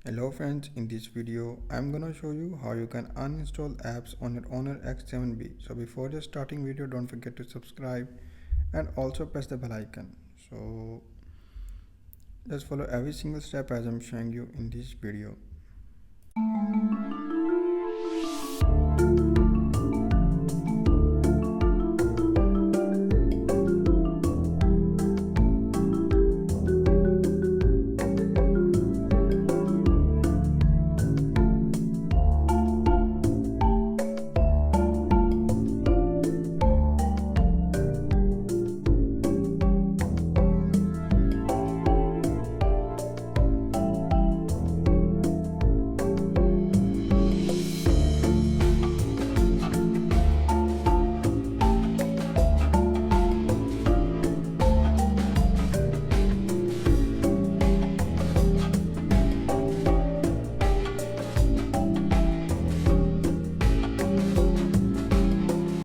Hello friends, in this video I'm gonna show you how you can uninstall apps on your Honor X7b. So before just starting video, don't forget to subscribe and also press the bell icon. So just follow every single step as I'm showing you in this video.